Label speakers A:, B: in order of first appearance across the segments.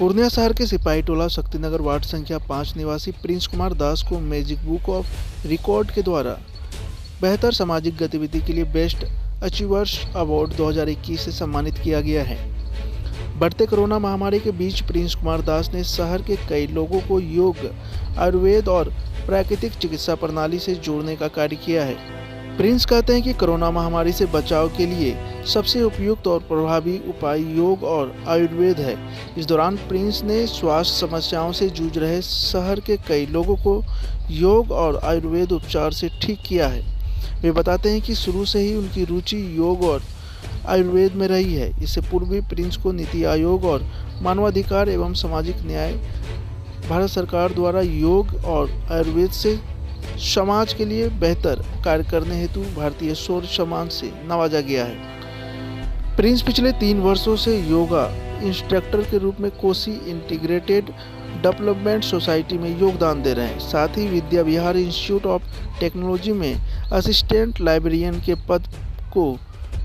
A: पूर्णिया शहर के सिपाही टोला शक्तिनगर वार्ड संख्या 5 निवासी प्रिंस कुमार दास को मैजिक बुक ऑफ रिकॉर्ड के द्वारा बेहतर सामाजिक गतिविधि के लिए बेस्ट अचीवर्स अवार्ड 2021 से सम्मानित किया गया है। बढ़ते कोरोना महामारी के बीच प्रिंस कुमार दास ने शहर के कई लोगों को योग, आयुर्वेद और प्राकृतिक चिकित्सा प्रणाली से जोड़ने का कार्य किया है। प्रिंस कहते हैं कि कोरोना महामारी से बचाव के लिए सबसे उपयुक्त और प्रभावी उपाय योग और आयुर्वेद है। इस दौरान प्रिंस ने स्वास्थ्य समस्याओं से जूझ रहे शहर के कई लोगों को योग और आयुर्वेद उपचार से ठीक किया है। वे बताते हैं कि शुरू से ही उनकी रुचि योग और आयुर्वेद में रही है। इससे पूर्व भी प्रिंस को नीति आयोग और मानवाधिकार एवं सामाजिक न्याय भारत सरकार द्वारा योग और आयुर्वेद से समाज के लिए बेहतर कार्य करने हेतु भारतीय शौर्य सम्मान से नवाजा गया है। प्रिंस पिछले 3 वर्षों से योगा इंस्ट्रक्टर के रूप में कोसी इंटीग्रेटेड डेवलपमेंट सोसाइटी में योगदान दे रहे हैं। साथ ही विद्या विहार इंस्टीट्यूट ऑफ टेक्नोलॉजी में असिस्टेंट लाइब्रेरियन के पद को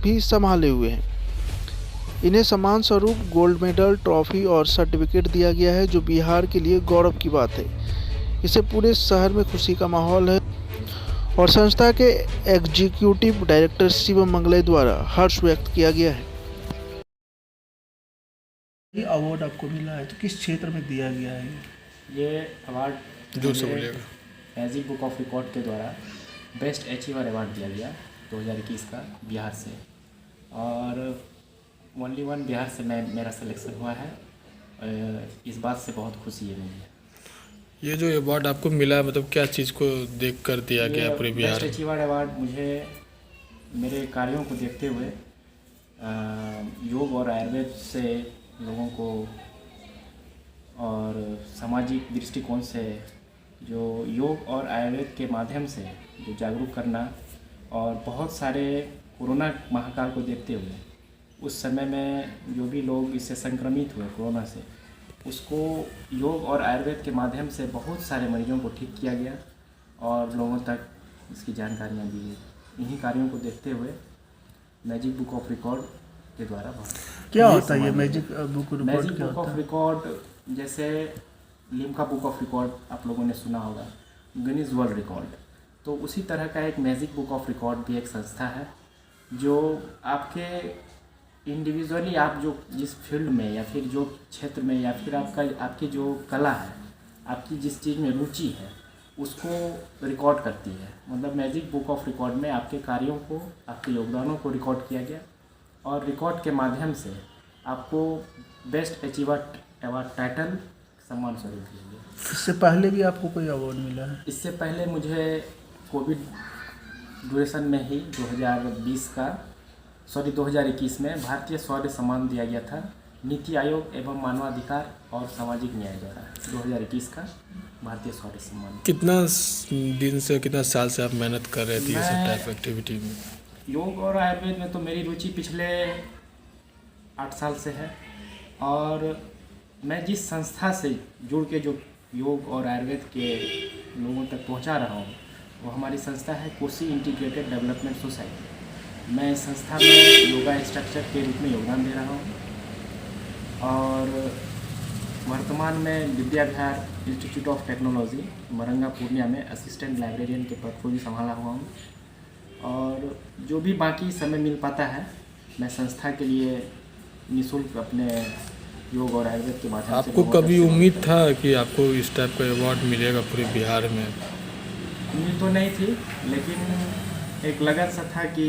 A: भी संभाले हुए हैं। इन्हें सम्मान स्वरूप गोल्ड मेडल, ट्रॉफी और सर्टिफिकेट दिया गया है, जो बिहार के लिए गौरव की बात है। इससे पूरे शहर में खुशी का माहौल है और संस्था के एग्जीक्यूटिव डायरेक्टर शिवम मंगले द्वारा हर्ष व्यक्त किया गया है। ये अवार्ड आपको मिला है तो किस क्षेत्र में दिया गया है?
B: ये अवार्ड
C: जोर से बोलिएगा।
B: मैजिक बुक ऑफ रिकॉर्ड के द्वारा बेस्ट अचीवर अवार्ड दिया गया 2021 का बिहार से, और ओनली वन बिहार से मेरा सिलेक्शन हुआ है। इस बात से बहुत खुशी है मुझे।
C: ये जो अवार्ड आपको मिला, मतलब क्या चीज़ को देख कर दिया गया पूरे बिहार?
B: बेस्ट अचीवर अवार्ड मुझे मेरे कार्यों को देखते हुए योग और आयुर्वेद से लोगों को और सामाजिक दृष्टिकोण से जो योग और आयुर्वेद के माध्यम से जो जागरूक करना, और बहुत सारे कोरोना महाकाल को देखते हुए उस समय में जो भी लोग इससे संक्रमित हुए कोरोना से, उसको योग और आयुर्वेद के माध्यम से बहुत सारे मरीजों को ठीक किया गया और लोगों तक इसकी जानकारियाँ दी गई। इन्हीं कार्यों को देखते हुए मैजिक बुक ऑफ रिकॉर्ड के द्वारा
A: क्या होता है ये magic book record?
B: Magic book of record जैसे लिम्का बुक ऑफ रिकॉर्ड आप लोगों ने सुना होगा, गिनीज वर्ल्ड रिकॉर्ड, तो उसी तरह का एक मैजिक बुक ऑफ रिकॉर्ड भी एक संस्था है जो आपके इंडिविजुअली आप जो जिस फील्ड में या फिर जो क्षेत्र में या फिर आपकी जो कला है, आपकी जिस चीज़ में रुचि है, उसको रिकॉर्ड करती है। मतलब मैजिक बुक ऑफ रिकॉर्ड में आपके कार्यों को, आपके योगदानों को रिकॉर्ड किया गया और रिकॉर्ड के माध्यम से आपको बेस्ट अचीवर अवार्ड टाइटल सम्मान स्वरूप दिया गया।
A: इससे पहले भी आपको कोई अवार्ड मिला है?
B: इससे पहले मुझे कोविड ड्यूरेशन में ही 2021 में भारतीय शौर्य सम्मान दिया गया था नीति आयोग एवं मानवाधिकार और सामाजिक न्याय द्वारा 2021 का भारतीय शौर्य सम्मान।
C: कितना दिन से, कितना साल से आप मेहनत कर रहे थे इस टाइप एक्टिविटी में?
B: योग और आयुर्वेद में तो मेरी रुचि पिछले 8 साल से है, और मैं जिस संस्था से जुड़ के जो योग और आयुर्वेद के लोगों तक पहुंचा रहा हूं, वो हमारी संस्था है कोसी इंटीग्रेटेड डेवलपमेंट सोसाइटी। मैं इस संस्था में योगा इंस्ट्रक्टर के रूप में योगदान दे रहा हूं और वर्तमान में Vidya Vihar institute of technology Maranga Purnia में असिस्टेंट लाइब्रेरियन के पद को भी संभाला हुआ हूँ। और जो भी बाकी समय मिल पाता है, मैं संस्था के लिए निःशुल्क अपने योग और आयुर्वेद के माध्यम से।
C: आपको कभी उम्मीद था कि आपको इस टाइप का अवार्ड मिलेगा पूरे बिहार में?
B: उम्मीद तो नहीं थी, लेकिन एक लगन सा था कि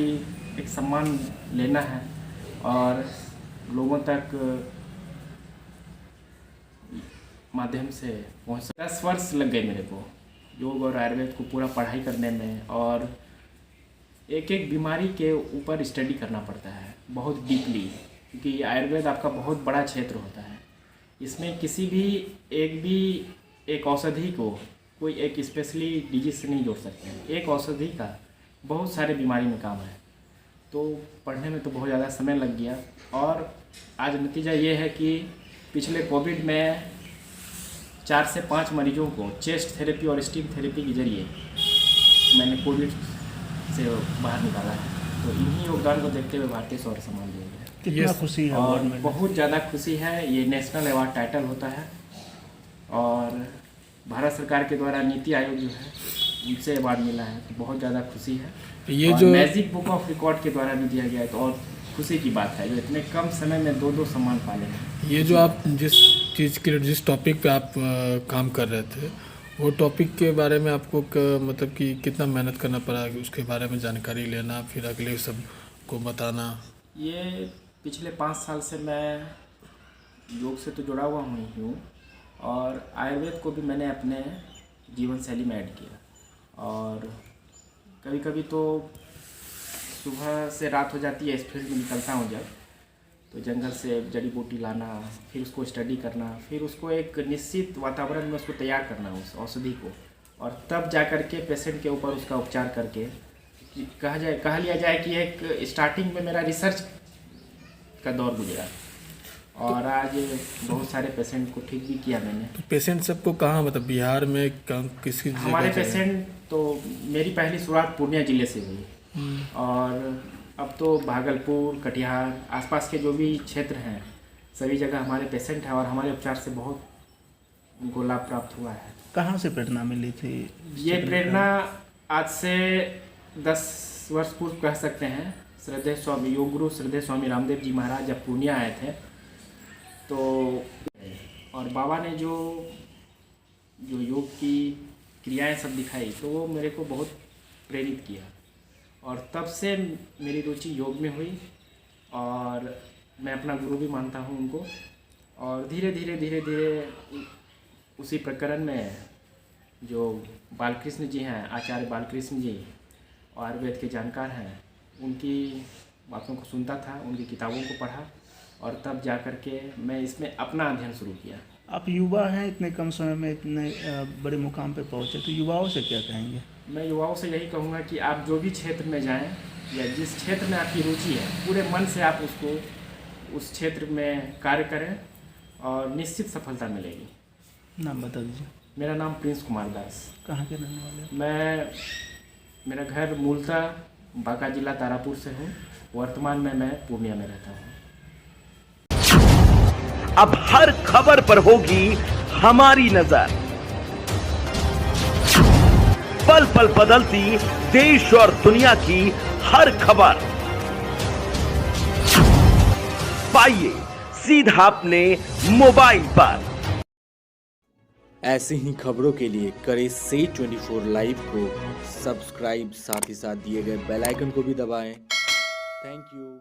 B: एक सम्मान लेना है और लोगों तक माध्यम से पहुँच। 10 वर्ष लग गए मेरे को योग और आयुर्वेद को पूरा पढ़ाई करने में, और एक एक बीमारी के ऊपर स्टडी करना पड़ता है बहुत डीपली, क्योंकि आयुर्वेद आपका बहुत बड़ा क्षेत्र होता है। इसमें किसी भी एक औषधि को कोई एक स्पेशली डिजीज से नहीं जोड़ सकते। एक औषधि का बहुत सारे बीमारी में काम है, तो पढ़ने में तो बहुत ज़्यादा समय लग गया। और आज नतीजा ये है कि पिछले कोविड में 4 से 5 मरीजों को चेस्ट थेरेपी और स्टीम थेरेपी के जरिए मैंने कोविड से बाहर निकाला है। तो इन्हीं योगदान को देखते हुए भारतीय शौर्य सम्मान दिया गया है।
D: कितना खुशी है
B: और
D: अवार्ड मिलने से?
B: बहुत ज़्यादा खुशी है। ये नेशनल अवार्ड टाइटल होता है और भारत सरकार के द्वारा नीति आयोग जो है उनसे अवार्ड मिला है, तो बहुत ज़्यादा खुशी है।
C: ये
B: और
C: जो
B: मैजिक बुक ऑफ रिकॉर्ड के द्वारा भी दिया गया है, तो और खुशी की बात है जो इतने कम समय में दो सम्मान पाले हैं।
C: ये जो आप जिस चीज़ के लिए जिस टॉपिक पे आप काम कर रहे थे, वो टॉपिक के बारे में आपको मतलब कि कितना मेहनत करना पड़ा, उसके बारे में जानकारी लेना, फिर अगले सब को बताना?
B: ये पिछले 5 साल से मैं योग से तो जुड़ा हुआ हूँ और आयुर्वेद को भी मैंने अपने जीवन शैली में ऐड किया। और कभी कभी तो सुबह से रात हो जाती है, इस फील्ड में निकलता हूँ जब, तो जंगल से जड़ी बूटी लाना, फिर उसको स्टडी करना, फिर उसको एक निश्चित वातावरण में उसको तैयार करना उस औषधि को, और तब जा कर के पेशेंट के ऊपर उसका उपचार करके कह लिया जाए कि एक स्टार्टिंग में मेरा रिसर्च का दौर गुजरा और आज बहुत सारे पेशेंट को ठीक भी किया मैंने।
C: तो पेशेंट सबको कहाँ, मतलब बिहार में किसी
B: हमारे
C: जगह
B: पेशेंट तो मेरी पहली शुरुआत पूर्णिया ज़िले से हुई और अब तो भागलपुर, कटिहार, आसपास के जो भी क्षेत्र हैं सभी जगह हमारे पेशेंट हैं और हमारे उपचार से बहुत उनको लाभ प्राप्त हुआ है।
D: कहाँ से प्रेरणा मिली थी?
B: ये प्रेरणा आज से 10 वर्ष पूर्व कह सकते हैं, श्रद्धेय स्वामी योग गुरु श्रद्धेय स्वामी रामदेव जी महाराज जब पूर्णिया आए थे तो, और बाबा ने जो योग की क्रियाएं सब दिखाई तो वो मेरे को बहुत प्रेरित किया और तब से मेरी रुचि योग में हुई और मैं अपना गुरु भी मानता हूँ उनको। और धीरे धीरे उसी प्रकरण में जो बालकृष्ण जी हैं, आचार्य बालकृष्ण जी आयुर्वेद के जानकार हैं, उनकी बातों को सुनता था, उनकी किताबों को पढ़ा और तब जा कर के मैं इसमें अपना अध्ययन शुरू किया।
D: आप युवा हैं, इतने कम समय में इतने बड़े मुकाम पे पहुंचे, तो युवाओं से क्या कहेंगे?
B: मैं युवाओं से यही कहूँगा कि आप जो भी क्षेत्र में जाएं या जिस क्षेत्र में आपकी रुचि है, पूरे मन से आप उस क्षेत्र में कार्य करें और निश्चित सफलता मिलेगी।
D: नाम बता दीजिए।
B: मेरा नाम प्रिंस कुमार दास।
D: कहाँ के रहने वाले हैं?
B: मेरा घर मूलतः बांका जिला तारापुर से हूँ, वर्तमान में मैं पूर्णिया में रहता हूँ।
E: अब हर खबर पर होगी हमारी नजर, पल पल बदलती देश और दुनिया की हर खबर पाइए सीधा अपने मोबाइल पर।
F: ऐसी ही खबरों के लिए करें से 24 लाइव को सब्सक्राइब, साथ ही साथ दिए गए बेल आइकन को भी दबाएं। Thank you.